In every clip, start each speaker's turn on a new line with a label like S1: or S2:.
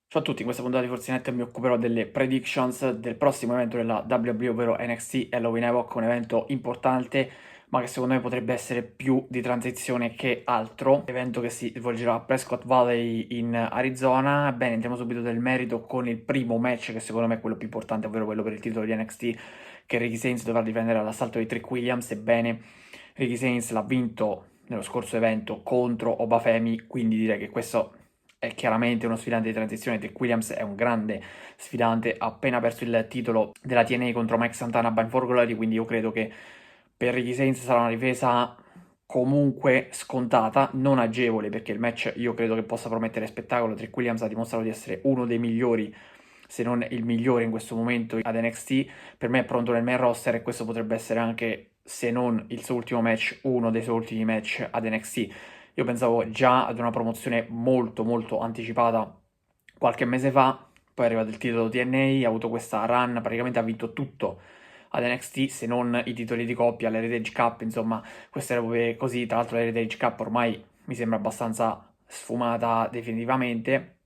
S1: Ciao a tutti, in questa puntata di Forzinet mi occuperò delle predictions del prossimo evento della WWE, ovvero NXT Halloween Havoc, un evento importante, ma che secondo me potrebbe essere più di transizione che altro. Evento che si svolgerà a Prescott Valley in Arizona. Bene, entriamo subito nel merito con il primo match, che secondo me è quello più importante, ovvero quello per il titolo di NXT, che Ricky Sainz dovrà difendere all'assalto di Trick Williams. Ebbene, Ricky Sainz l'ha vinto nello scorso evento contro Obafemi, quindi direi che questo è chiaramente uno sfidante di transizione. Trick Williams è un grande sfidante, ha appena perso il titolo della TNA contro Mike Santana a Bound for Glory, quindi io credo che per Ricky Sainz sarà una difesa comunque scontata, non agevole, perché il match io credo che possa promettere spettacolo. Trick Williams ha dimostrato di essere uno dei migliori, se non il migliore in questo momento ad NXT. Per me è pronto nel main roster e questo potrebbe essere anche, se non il suo ultimo match, uno dei suoi ultimi match ad NXT. Io pensavo già ad una promozione molto molto anticipata qualche mese fa, poi è arrivato il titolo TNA, ha avuto questa run, praticamente ha vinto tutto ad NXT se non i titoli di coppia, l'Heritage Cup, insomma, queste robe così. Tra l'altro l'Heritage Cup ormai mi sembra abbastanza sfumata definitivamente,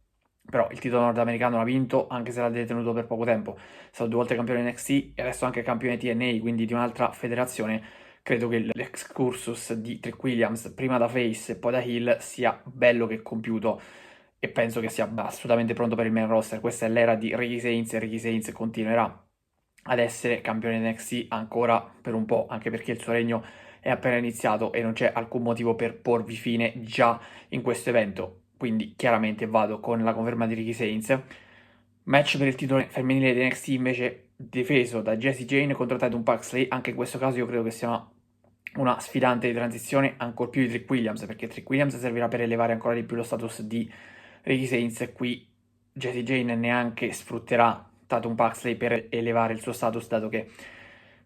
S1: però il titolo nordamericano l'ha vinto anche se l'ha detenuto per poco tempo. È stato due volte campione NXT e adesso anche campione TNA, quindi di un'altra federazione. Credo che l'excursus di Trick Williams, prima da face e poi da heel, sia bello che compiuto e penso che sia assolutamente pronto per il main roster. Questa è l'era di Ricky Sainz e Ricky Sainz continuerà ad essere campione NXT ancora per un po', anche perché il suo regno è appena iniziato e non c'è alcun motivo per porvi fine già in questo evento. Quindi chiaramente vado con la conferma di Ricky Sainz. Match per il titolo femminile di NXT invece difeso da Jessie Jane contro Tatum Paxley. Anche in questo caso io credo che sia una sfidante di transizione ancora più di Trick Williams, perché Trick Williams servirà per elevare ancora di più lo status di Ricky Sainz e qui Jessie Jane neanche sfrutterà Tatum Paxley per elevare il suo status, dato che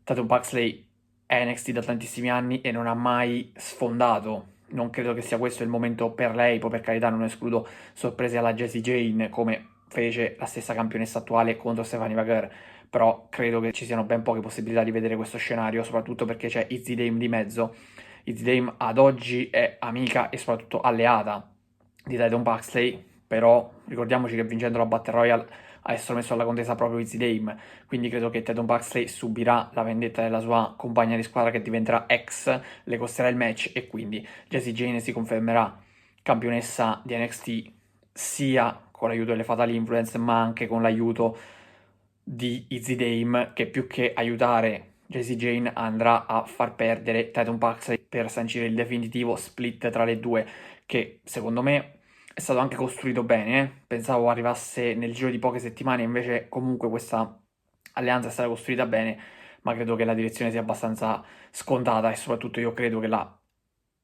S1: Tatum Paxley è NXT da tantissimi anni e non ha mai sfondato. Non credo che sia questo il momento per lei, poi per carità non escludo sorprese alla Jessie Jane come fece la stessa campionessa attuale contro Stephanie Vacher, però credo che ci siano ben poche possibilità di vedere questo scenario, soprattutto perché c'è Izzy Dame di mezzo. Izzy Dame ad oggi è amica e soprattutto alleata di Titan Paxley, però ricordiamoci che vincendo la Battle Royale ha estromesso alla contesa proprio Izzy Dame, quindi credo che Titan Paxley subirà la vendetta della sua compagna di squadra che diventerà ex, le costerà il match e quindi Jessie Jane si confermerà campionessa di NXT sia con l'aiuto delle Fatal Influence ma anche con l'aiuto di Izzy Dame, che più che aiutare Jessie Jane andrà a far perdere Tatum Paxley per sancire il definitivo split tra le due, che secondo me è stato anche costruito bene. Pensavo arrivasse nel giro di poche settimane, invece comunque questa alleanza è stata costruita bene, ma credo che la direzione sia abbastanza scontata e soprattutto io credo che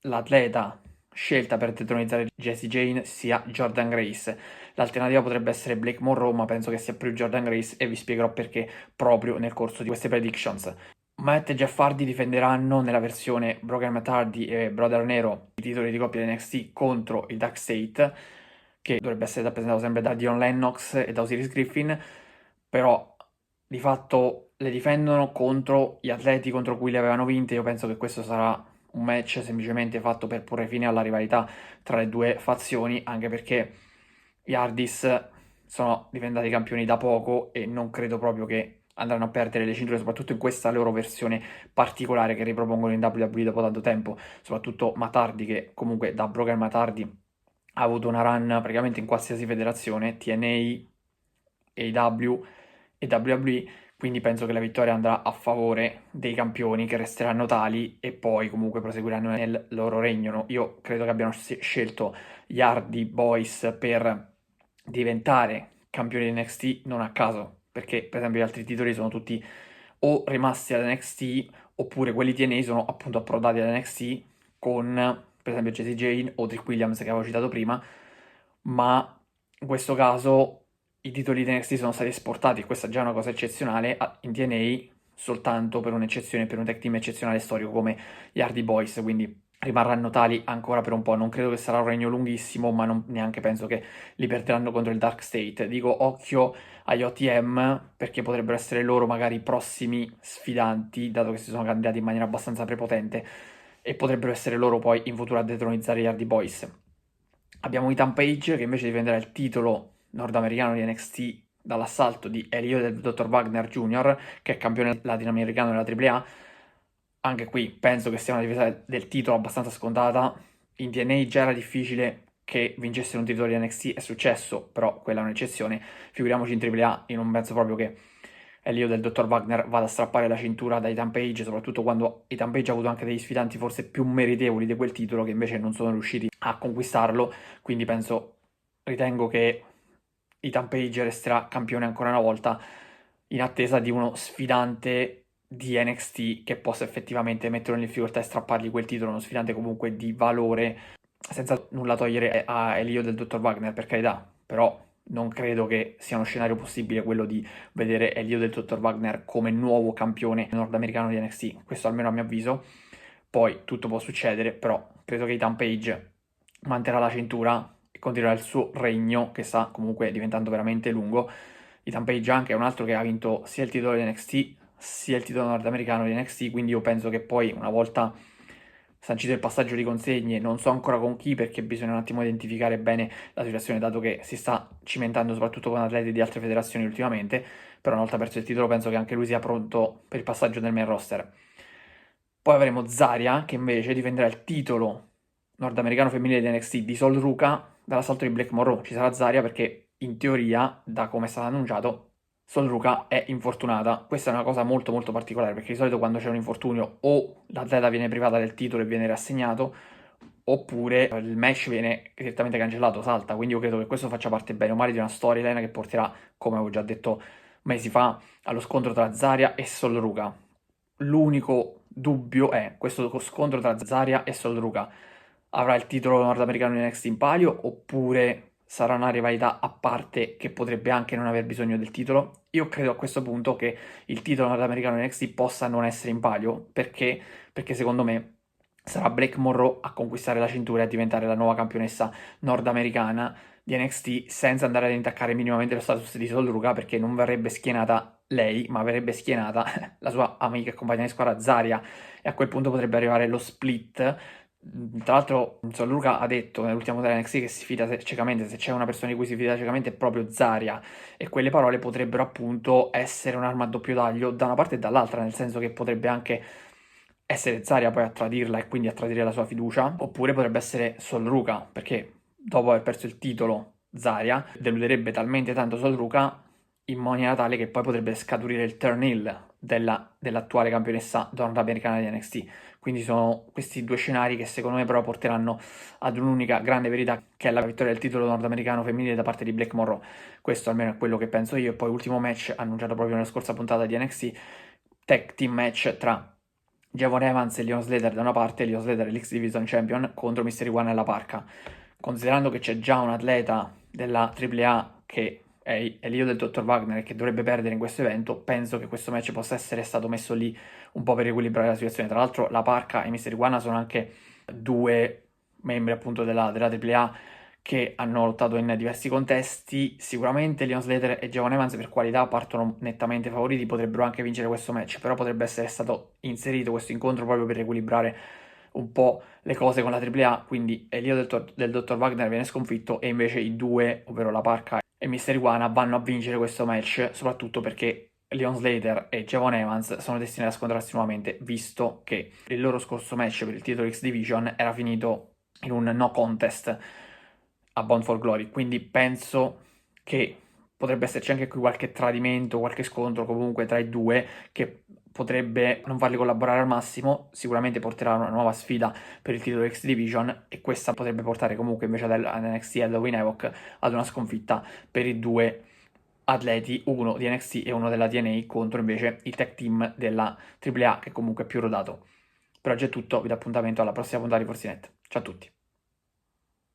S1: l'atleta scelta per detronizzare Jessie Jane sia Jordan Grace. L'alternativa potrebbe essere Blake Monroe, ma penso che sia più Jordan Grace e vi spiegherò perché proprio nel corso di queste predictions. Matt e Jeff Hardy difenderanno nella versione Brogan Matt Hardy e Brother Nero i titoli di coppia di NXT contro il Dark State, che dovrebbe essere rappresentato sempre da Dion Lennox e da Osiris Griffin, però di fatto le difendono contro gli atleti contro cui le avevano vinte. Io penso che questo sarà un match semplicemente fatto per porre fine alla rivalità tra le due fazioni, anche perché gli Hardys sono diventati campioni da poco e non credo proprio che andranno a perdere le cinture, soprattutto in questa loro versione particolare che ripropongono in WWE dopo tanto tempo, soprattutto Matardi che comunque da Broken Matardi ha avuto una run praticamente in qualsiasi federazione, TNA, AEW e WWE, quindi penso che la vittoria andrà a favore dei campioni che resteranno tali e poi comunque proseguiranno nel loro regno. No? Io credo che abbiano scelto gli Hardy Boys per diventare campioni di NXT non a caso, perché per esempio gli altri titoli sono tutti o rimasti ad NXT oppure quelli TNA sono appunto approdati ad NXT con per esempio Jessie Jane o Trick Williams che avevo citato prima, ma in questo caso i titoli di NXT sono stati esportati, questa è già una cosa eccezionale, in TNA soltanto per un'eccezione, per un tag team eccezionale storico come gli Hardy Boys, quindi rimarranno tali ancora per un po'. Non credo che sarà un regno lunghissimo, ma neanche penso che li perderanno contro il Dark State. Dico occhio agli OTM perché potrebbero essere loro magari i prossimi sfidanti, dato che si sono candidati in maniera abbastanza prepotente e potrebbero essere loro poi in futuro a detronizzare gli Hardy Boys. Abbiamo Ethan Page che invece difenderà il titolo nordamericano di NXT dall'assalto di Elio del Dr. Wagner Jr., che è campione latinoamericano della AAA. Anche qui penso che sia una difesa del titolo abbastanza scontata. In TNA già era difficile che vincesse un titolo di NXT, è successo, però quella è un'eccezione. Figuriamoci in AAA, io non penso proprio che Elio del Dr. Wagner vada a strappare la cintura da Ethan Page, soprattutto quando Ethan Page ha avuto anche degli sfidanti forse più meritevoli di quel titolo che invece non sono riusciti a conquistarlo, quindi ritengo che Ethan Page resterà campione ancora una volta in attesa di uno sfidante di NXT che possa effettivamente metterlo in difficoltà e strappargli quel titolo, uno sfidante comunque di valore, senza nulla togliere a Elio del Dr. Wagner, per carità, però non credo che sia uno scenario possibile quello di vedere Elio del Dr. Wagner come nuovo campione nordamericano di NXT, questo almeno a mio avviso. Poi tutto può succedere, però credo che Ethan Page manterrà la cintura e continuerà il suo regno, che sta comunque diventando veramente lungo. Ethan Page anche è un altro che ha vinto sia il titolo di NXT sia il titolo nordamericano di NXT, quindi io penso che poi una volta sancito il passaggio di consegne, non so ancora con chi perché bisogna un attimo identificare bene la situazione, dato che si sta cimentando soprattutto con atleti di altre federazioni ultimamente, però una volta perso il titolo penso che anche lui sia pronto per il passaggio nel main roster. Poi avremo Zarya che invece difenderà il titolo nordamericano femminile di NXT di Sol Ruka dall'assalto di Black Monroe. Ci sarà Zarya perché in teoria, da come è stato annunciato, Sol Ruka è infortunata. Questa è una cosa molto molto particolare perché di solito quando c'è un infortunio o l'atleta viene privata del titolo e viene rassegnato oppure il match viene direttamente cancellato, salta. Quindi io credo che questo faccia parte bene o male di una storyline che porterà, come avevo già detto mesi fa, allo scontro tra Zarya e Sol Ruka. L'unico dubbio è questo scontro tra Zarya e Sol Ruka avrà il titolo nordamericano di NXT in palio oppure sarà una rivalità a parte che potrebbe anche non aver bisogno del titolo? Io credo a questo punto che il titolo nordamericano di NXT possa non essere in palio perché secondo me sarà Black Monroe a conquistare la cintura e a diventare la nuova campionessa nordamericana di NXT senza andare ad intaccare minimamente lo status di Sol Ruka perché non verrebbe schienata lei, ma verrebbe schienata la sua amica e compagna di squadra Zarya e a quel punto potrebbe arrivare lo split. Tra l'altro Sol Ruka ha detto nell'ultimo modello NXT che si fida ciecamente, se c'è una persona di cui si fida ciecamente è proprio Zarya e quelle parole potrebbero appunto essere un'arma a doppio taglio da una parte e dall'altra, nel senso che potrebbe anche essere Zarya poi a tradirla e quindi a tradire la sua fiducia, oppure potrebbe essere Sol Ruka, perché dopo aver perso il titolo Zarya deluderebbe talmente tanto Sol Ruka in maniera tale che poi potrebbe scaturire il turn heel dell'attuale campionessa nordamericana di NXT. Quindi sono questi due scenari che secondo me però porteranno ad un'unica grande verità che è la vittoria del titolo nordamericano femminile da parte di Black Monroe. Questo almeno è quello che penso io. E poi ultimo match annunciato proprio nella scorsa puntata di NXT, tag team match tra Javon Evans e Leon Slater da una parte, Leon Slater è l'X Division Champion contro Mystery One e la Parca. Considerando che c'è già un atleta della AAA che è l'io del Dr. Wagner e che dovrebbe perdere in questo evento, penso che questo match possa essere stato messo lì un po' per equilibrare la situazione. Tra l'altro la Parca e Mystery One sono anche due membri appunto della AAA che hanno lottato in diversi contesti. Sicuramente Leon Slater e Javon Evans per qualità partono nettamente favoriti, potrebbero anche vincere questo match, però potrebbe essere stato inserito questo incontro proprio per equilibrare un po' le cose con la AAA, quindi Elio del Dr. Wagner viene sconfitto e invece i due, ovvero la Parca e Mystery One, vanno a vincere questo match, soprattutto perché Leon Slater e Javon Evans sono destinati a scontrarsi nuovamente, visto che il loro scorso match per il titolo X Division era finito in un no contest a Bound for Glory, quindi penso che potrebbe esserci anche qui qualche tradimento, qualche scontro comunque tra i due che potrebbe non farli collaborare al massimo, sicuramente porterà una nuova sfida per il titolo X Division e questa potrebbe portare comunque invece ad NXT e Halloween Havoc ad una sconfitta per i due atleti, uno di NXT e uno della TNA contro invece il tag team della AAA che comunque è più rodato. Per oggi è tutto, vi do appuntamento alla prossima puntata di Forsinet. Ciao a tutti.